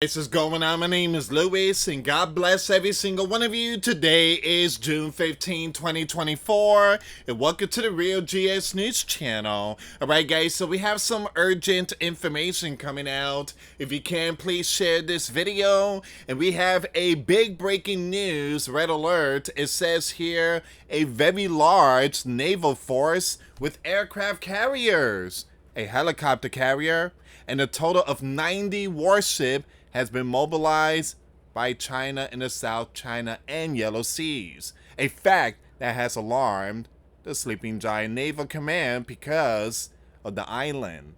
This is going on. My name is Louis, and God bless every single one of you. Today is June 15, 2024, and welcome to the Real GS News channel. Alright guys, so we have some urgent information coming out. If you can, please share this video. And we have a big breaking news, red alert. It says here, a very large naval force with aircraft carriers, a helicopter carrier, and a total of 90 warships has been mobilized by China in the South China and Yellow Seas, a fact that has alarmed the sleeping giant naval command because of the island.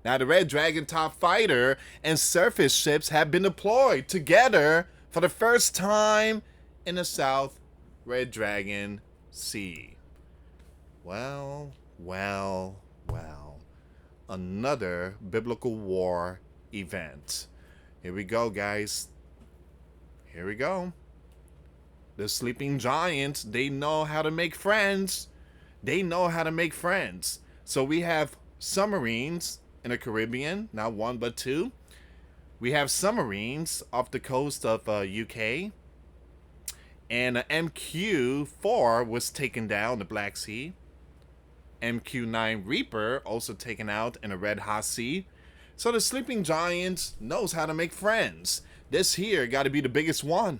Now, the Red Dragon top fighter and surface ships have been deployed together for the first time in the South Red Dragon Sea. Well, another biblical war event. Here we go, guys. Here we go. The sleeping giants, they know how to make friends. They know how to make friends. So we have submarines in the Caribbean, not one but two. We have submarines off the coast of UK. And MQ-4 was taken down in the Black Sea. MQ-9 Reaper also taken out in the Red Hot Sea. So the sleeping giant knows how to make friends. This here got to be the biggest one.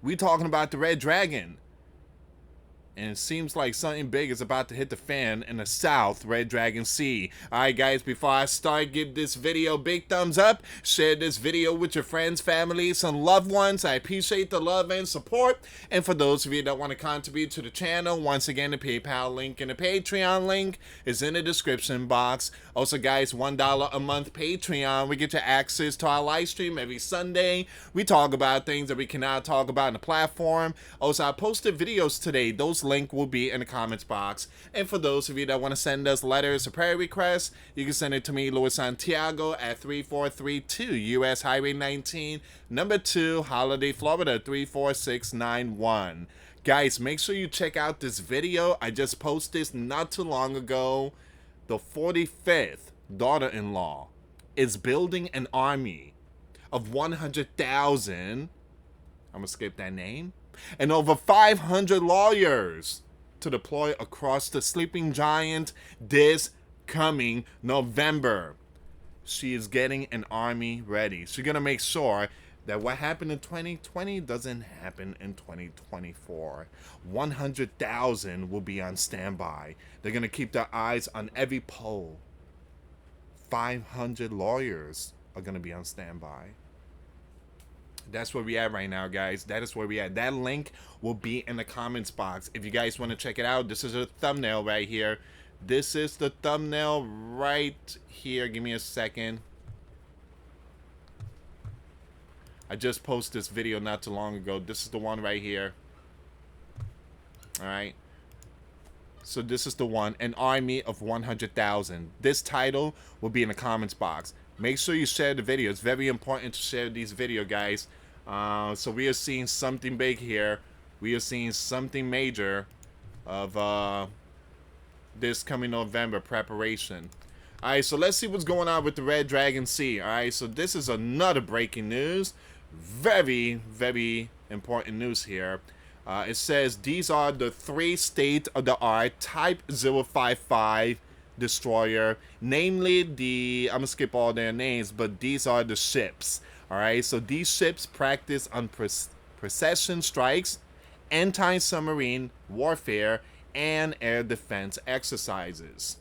We talking about the Red Dragon. And it seems like something big is about to hit the fan in the South Red Dragon Sea. Alright guys, before I start, give this video a big thumbs up. Share this video with your friends, families, and loved ones. I appreciate the love and support. And for those of you that want to contribute to the channel, once again, the PayPal link and the Patreon link is in the description box. Also guys, $1 a month Patreon. We get you access to our live stream every Sunday. We talk about things that we cannot talk about in the platform. Also, I posted videos today. Those link will be in the comments box. And for those of you that want to send us letters or prayer requests, you can send it to me, US Santiago, at 3432 US Highway 19, number 2, Holiday, Florida 34691. Guys, make sure you check out this video. I just posted this not too long ago. The 45th daughter-in-law is building an army of 100,000. I'm gonna skip that name. And over 500 lawyers to deploy across the sleeping giant this coming November. She is getting an army ready. She's going to make sure that what happened in 2020 doesn't happen in 2024. 100,000 will be on standby. They're going to keep their eyes on every poll. 500 lawyers are going to be on standby. That's where we at right now, guys. That is where we at. That link will be in the comments box. If you guys want to check it out, this is a thumbnail right here. This is the thumbnail right here. Give me a second. I just posted this video not too long ago. This is the one right here. Alright. So this is the one. An army of 100,000. This title will be in the comments box. Make sure you share the video. It's very important to share these videos, guys. So we are seeing something big here. We are seeing something major of this coming November preparation. Alright, so let's see what's going on with the Red Dragon Sea. Alright, so this is another breaking news. Very important news here. It says these are the 3 state-of-the-art Type 055 destroyer, namely the, I'm gonna skip all their names, but these are the ships. All right, so these ships practice on precision strikes, anti-submarine warfare, and air defense exercises.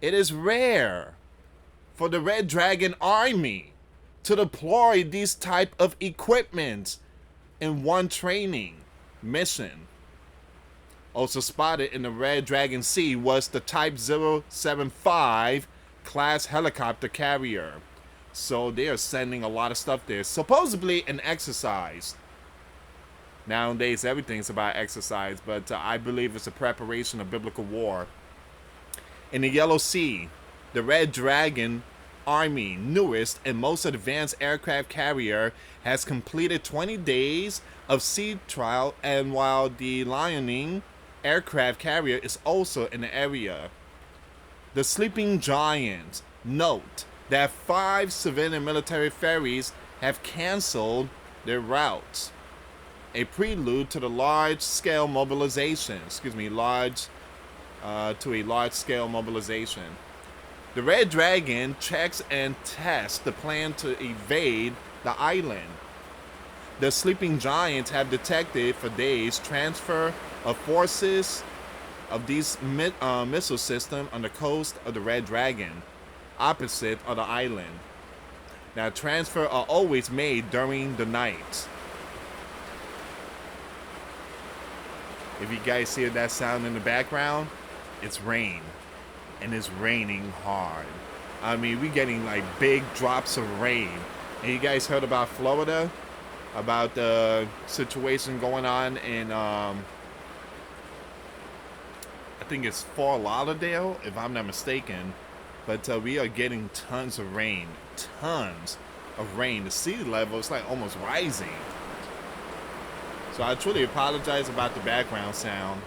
It is rare for the Red Dragon Army to deploy these type of equipment in one training mission. Also spotted in the Red Dragon Sea was the Type 075 class helicopter carrier. So they are sending a lot of stuff there. Supposedly an exercise. Nowadays everything's about exercise, but I believe it's a preparation of biblical war. In the Yellow Sea, the Red Dragon Army, newest and most advanced aircraft carrier, has completed 20 days of sea trial, and while the Lion aircraft carrier is also in the area. The sleeping giant. Note that 5 civilian military ferries have canceled their routes, a prelude to the large-scale mobilization. To a large-scale mobilization. The Red Dragon checks and tests the plan to evade the island. The sleeping giants have detected for days transfer of forces of these missile system on the coast of the Red Dragon, opposite of the island. Now, transfer are always made during the night. If you guys hear that sound in the background, it's rain. And it's raining hard. I mean, we're getting like big drops of rain. And you guys heard about Florida? About the situation going on in, I think it's Fort Lauderdale, if I'm not mistaken. But we are getting tons of rain. Tons of rain. The sea level is like almost rising. So I truly apologize about the background sound.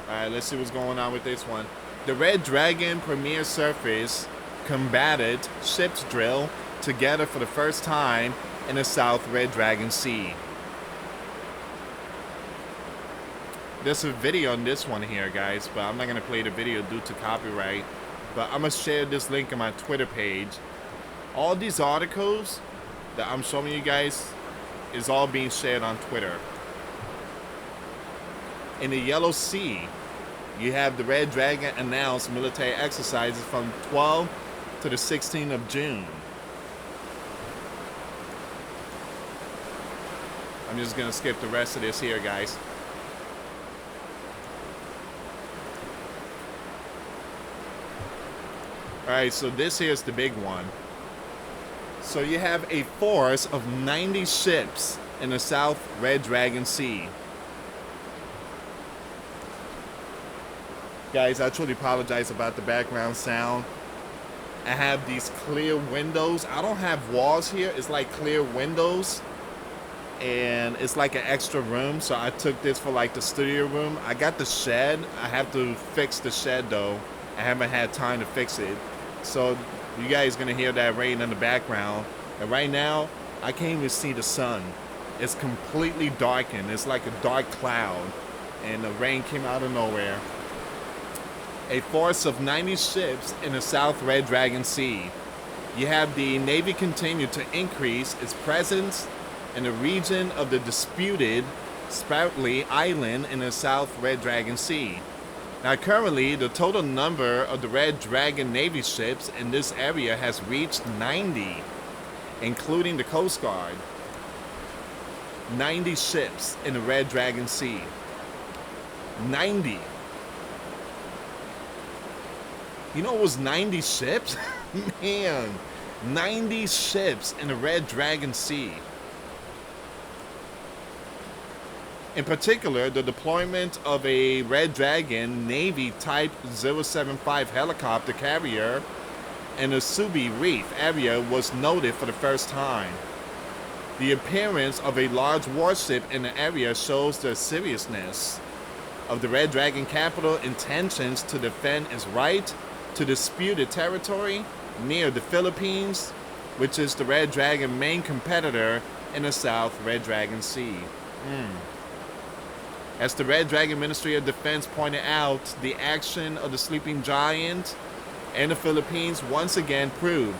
Alright, let's see what's going on with this one. The Red Dragon Premier Surface Combated Ships drill together for the first time in the South Red Dragon Sea. There's a video on this one here, guys, but I'm not going to play the video due to copyright. But I'm going to share this link on my Twitter page. All these articles that I'm showing you guys is all being shared on Twitter. In the Yellow Sea, you have the Red Dragon announced military exercises from 12th to the 16th of June. I'm just going to skip the rest of this here, guys. Alright, so this here's the big one. So you have a force of 90 ships in the South Red Dragon Sea. Guys, I truly apologize about the background sound. I have these clear windows. I don't have walls here. It's like clear windows. And it's like an extra room. So I took this for like the studio room. I got the shed. I have to fix the shed though. I haven't had time to fix it. So you guys gonna hear that rain in the background. And right now, I can't even see the sun. It's completely darkened. It's like a dark cloud. And the rain came out of nowhere. A force of 90 ships in the South Red Dragon Sea. You have the Navy continue to increase its presence in the region of the disputed Spratly Island in the South Red Dragon Sea. Now currently, the total number of the Red Dragon Navy ships in this area has reached 90, including the Coast Guard. 90 ships in the Red Dragon Sea. 90. You know it was 90 ships? Man, 90 ships in the Red Dragon Sea. In particular, the deployment of a Red Dragon Navy Type 075 helicopter carrier in the Subi Reef area was noted for the first time. The appearance of a large warship in the area shows the seriousness of the Red Dragon capital intentions to defend its right to disputed territory near the Philippines, which is the Red Dragon main competitor in the South Red Dragon Sea. As the Red Dragon Ministry of Defense pointed out, the action of the sleeping giant and the Philippines once again proved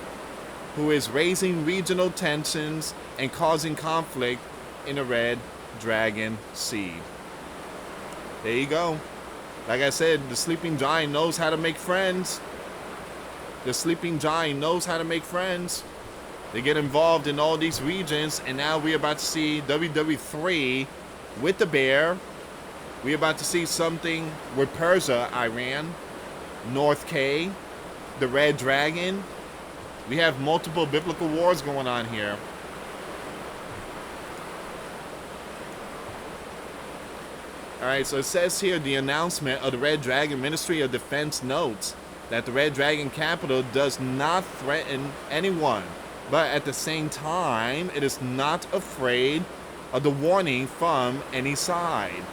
who is raising regional tensions and causing conflict in the Red Dragon Sea. There you go. Like I said, the sleeping giant knows how to make friends. The sleeping giant knows how to make friends. They get involved in all these regions, and now we're about to see WW3 with the bear. We're about to see something with Persia, Iran, North K, the Red Dragon. We have multiple biblical wars going on here. Alright, so it says here the announcement of the Red Dragon Ministry of Defense notes that the Red Dragon capital does not threaten anyone, but at the same time, it is not afraid of the warning from any side.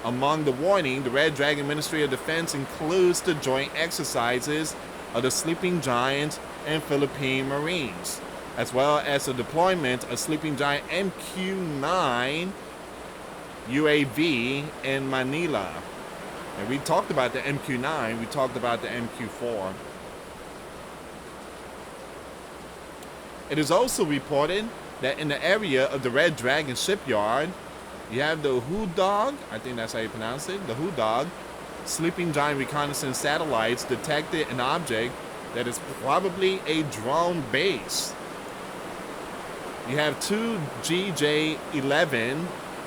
Among the warning, the Red Dragon Ministry of Defense includes the joint exercises of the sleeping giant and Philippine Marines, as well as the deployment of Sleeping Giant MQ-9 UAV in Manila. And we talked about the MQ-9, we talked about the MQ-4. It is also reported that in the area of the Red Dragon shipyard, you have the Hudog, I think that's how you pronounce it, the Hudog, Sleeping Giant reconnaissance satellites detected an object that is probably a drone base. You have two GJ-11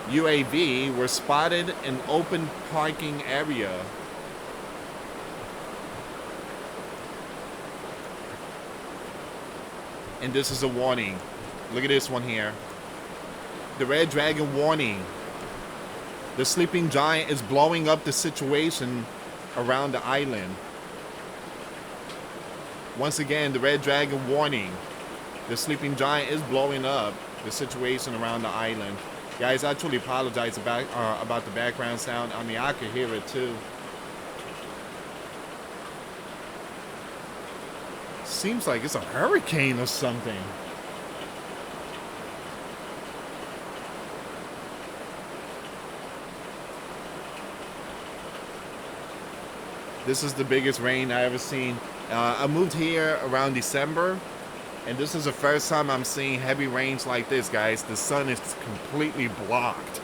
UAV were spotted in open parking area. And this is a warning. Look at this one here. The Red Dragon warning. The Sleeping Giant is blowing up the situation around the island. Once again, the Red Dragon warning. The Sleeping Giant is blowing up the situation around the island. Guys, I truly apologize about the background sound. I mean, I could hear it too. Seems like it's a hurricane or something. This is the biggest rain I ever seen. I moved here around December, and this is the first time I'm seeing heavy rains like this, guys. The sun is completely blocked.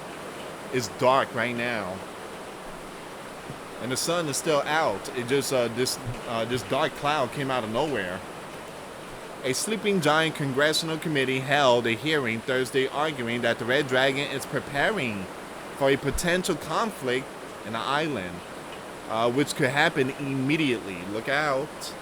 It's dark right now, and the sun is still out. It just this dark cloud came out of nowhere. A Sleeping Giant congressional committee held a hearing Thursday arguing that the Red Dragon is preparing for a potential conflict in the island, which could happen immediately. Look out.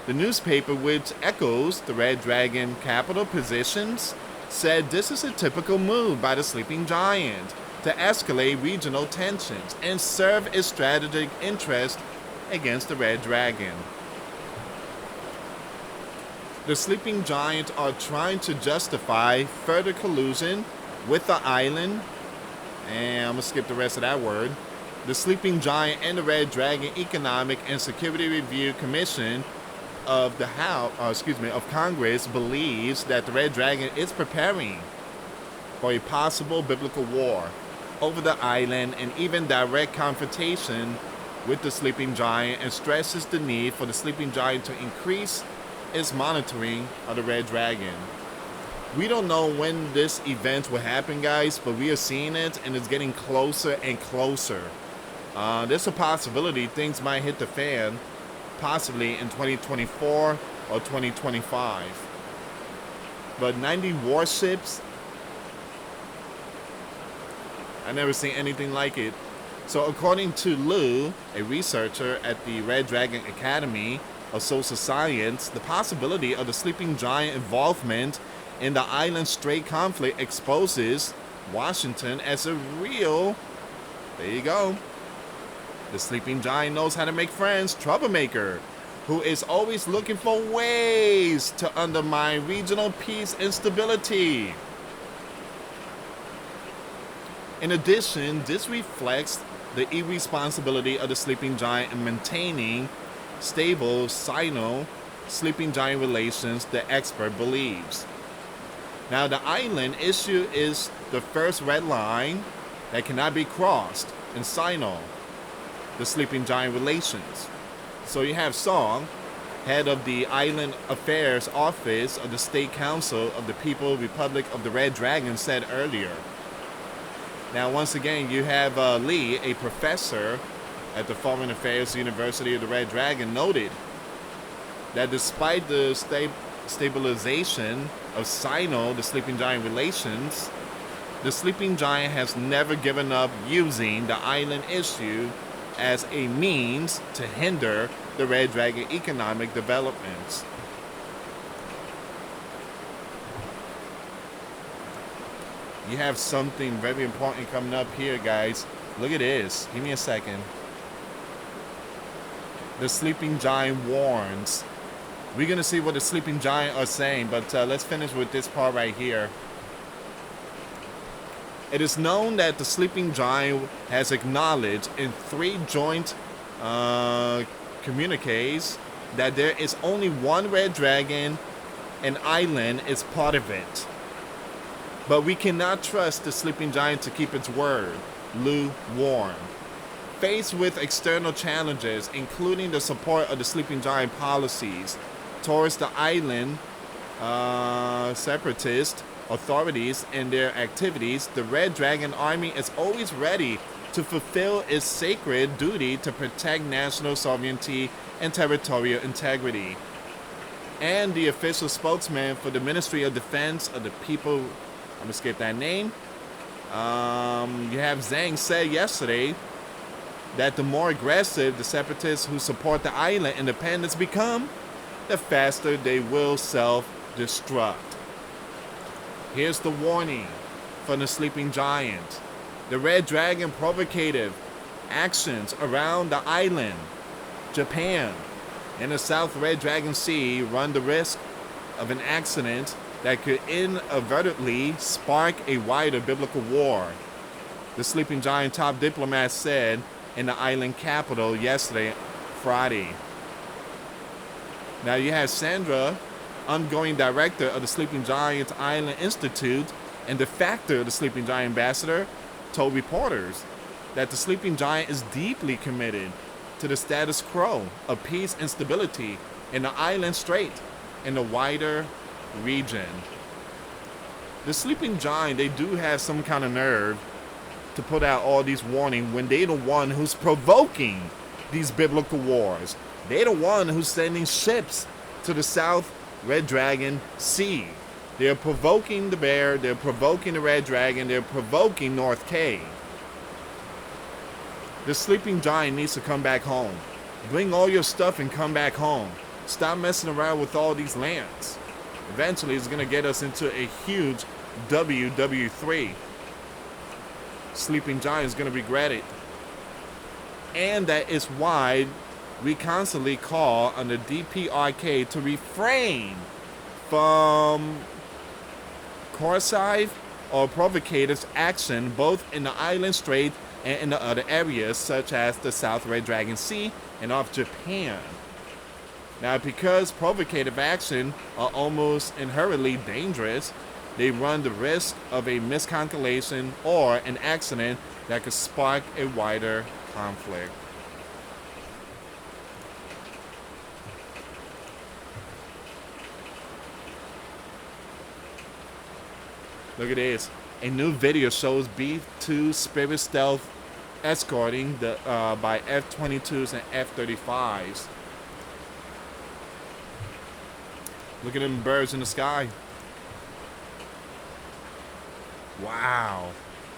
The newspaper, which echoes the Red Dragon capital positions, said this is a typical move by the Sleeping Giant to escalate regional tensions and serve its strategic interest against the Red Dragon. The Sleeping Giant are trying to justify further collusion with the island, and I'm going to skip the rest of that word. The Sleeping Giant and the Red Dragon Economic and Security Review Commission of the of Congress believes that the Red Dragon is preparing for a possible biblical war over the island and even direct confrontation with the Sleeping Giant, and stresses the need for the Sleeping Giant to increase its monitoring of the Red Dragon. We don't know when this event will happen, guys, but we are seeing it, and it's getting closer and closer. There's a possibility things might hit the fan, possibly in 2024 or 2025. But 90 warships, I never seen anything like it. So according to Lou, a researcher at the Red Dragon Academy of Social Science, the possibility of the Sleeping Giant involvement in the island strait conflict exposes Washington as a real, there you go, the Sleeping Giant knows how to make friends, troublemaker, who is always looking for ways to undermine regional peace and stability. In addition, this reflects the irresponsibility of the Sleeping Giant in maintaining stable Sino-Sleeping Giant relations, the expert believes. Now, the island issue is the first red line that cannot be crossed in Sino, the Sleeping Giant relations. So you have Song, head of the Island Affairs Office of the State Council of the People's Republic of the Red Dragon, said earlier. Now, once again, you have Lee, a professor at the Foreign Affairs University of the Red Dragon, noted that despite the stabilization of Sino, the Sleeping Giant relations, the Sleeping Giant has never given up using the island issue as a means to hinder the Red Dragon economic developments. You have something very important coming up here, guys. Look at this. Give me a second. The Sleeping Giant warns. We're going to see what the Sleeping Giant are saying, but let's finish with this part right here. It is known that the Sleeping Giant has acknowledged in 3 joint communiques that there is only one red dragon, and island is part of it. But we cannot trust the sleeping giant to keep its word. Lukewarm. Faced with external challenges, including the support of the sleeping giant policies towards the island separatist authorities and their activities, the Red Dragon Army is always ready to fulfill its sacred duty to protect national sovereignty and territorial integrity. And the official spokesman for the Ministry of Defense of the People, I'm gonna skip that name. You have Zhang said yesterday that the more aggressive the separatists who support the island independence become, the faster they will self-destruct. Here's the warning from the sleeping giant. The Red Dragon provocative actions around the island, Japan, and the South Red Dragon Sea run the risk of an accident that could inadvertently spark a wider biblical war, the sleeping giant top diplomat said in the island capital yesterday, Friday. Now you have Sandra, ongoing director of the Sleeping Giant Island Institute and de facto the Sleeping Giant ambassador, told reporters that the Sleeping Giant is deeply committed to the status quo of peace and stability in the island strait and the wider region. The Sleeping Giant, they do have some kind of nerve to put out all these warnings when they're the one who's provoking these biblical wars. They're the one who's sending ships to the South Red Dragon Sea. They're provoking the bear, they're provoking the Red Dragon, they're provoking North K. The Sleeping Giant needs to come back home. Bring all your stuff and come back home. Stop messing around with all these lands. Eventually it's gonna get us into a huge WW3. Sleeping Giant is gonna regret it. And that is why we constantly call on the DPRK to refrain from coercive or provocative action both in the island strait and in the other areas such as the South Red Dragon Sea and off Japan. Now, because provocative action are almost inherently dangerous, they run the risk of a miscalculation or an accident that could spark a wider conflict. Look at this. A new video shows B-2 Spirit Stealth escorting by F-22s and F-35s. Look at them birds in the sky. Wow.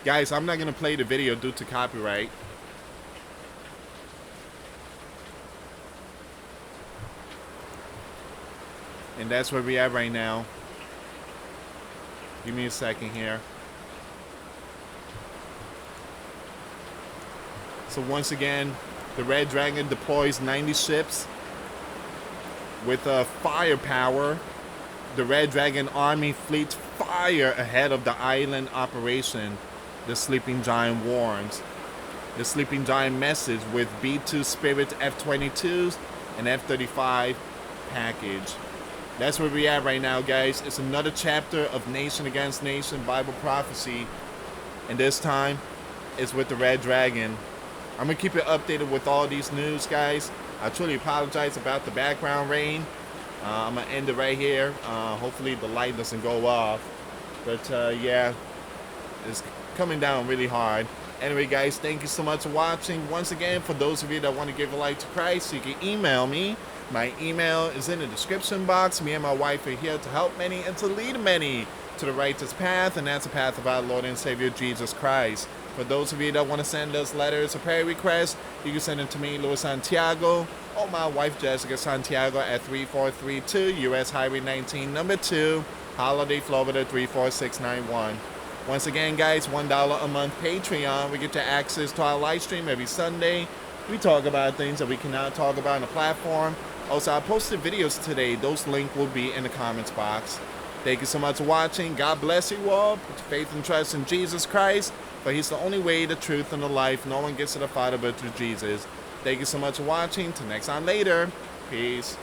Guys, I'm not going to play the video due to copyright. And that's where we are right now. Give me a second here. So once again, the Red Dragon deploys 90 ships with firepower. The Red Dragon Army fleet fire ahead of the island operation, the Sleeping Giant warns. The Sleeping Giant message with B-2 Spirit F-22s and F-35 package. That's where we at right now, guys. It's another chapter of Nation Against Nation Bible prophecy. And this time, it's with the Red Dragon. I'm going to keep you updated with all these news, guys. I truly apologize about the background rain. I'm going to end it right here. Hopefully the light doesn't go off. But yeah, it's coming down really hard. Anyway, guys, thank you so much for watching. Once again, for those of you that want to give a life to Christ, you can email me. My email is in the description box. Me and my wife are here to help many and to lead many to the righteous path, and that's the path of our Lord and Savior Jesus Christ. For those of you that want to send us letters or prayer requests, you can send them to me, US Santiago, or my wife Jessica Santiago at 3432 US Highway 19, number 2, Holiday, Florida 34691. Once again, guys, $1 a month Patreon. We get you access to our live stream every Sunday. We talk about things that we cannot talk about on the platform. Also, I posted videos today. Those links will be in the comments box. Thank you so much for watching. God bless you all. Put your faith and trust in Jesus Christ, for He's the only way, the truth, and the life. No one gets to the Father but through Jesus. Thank you so much for watching. Till next time later. Peace.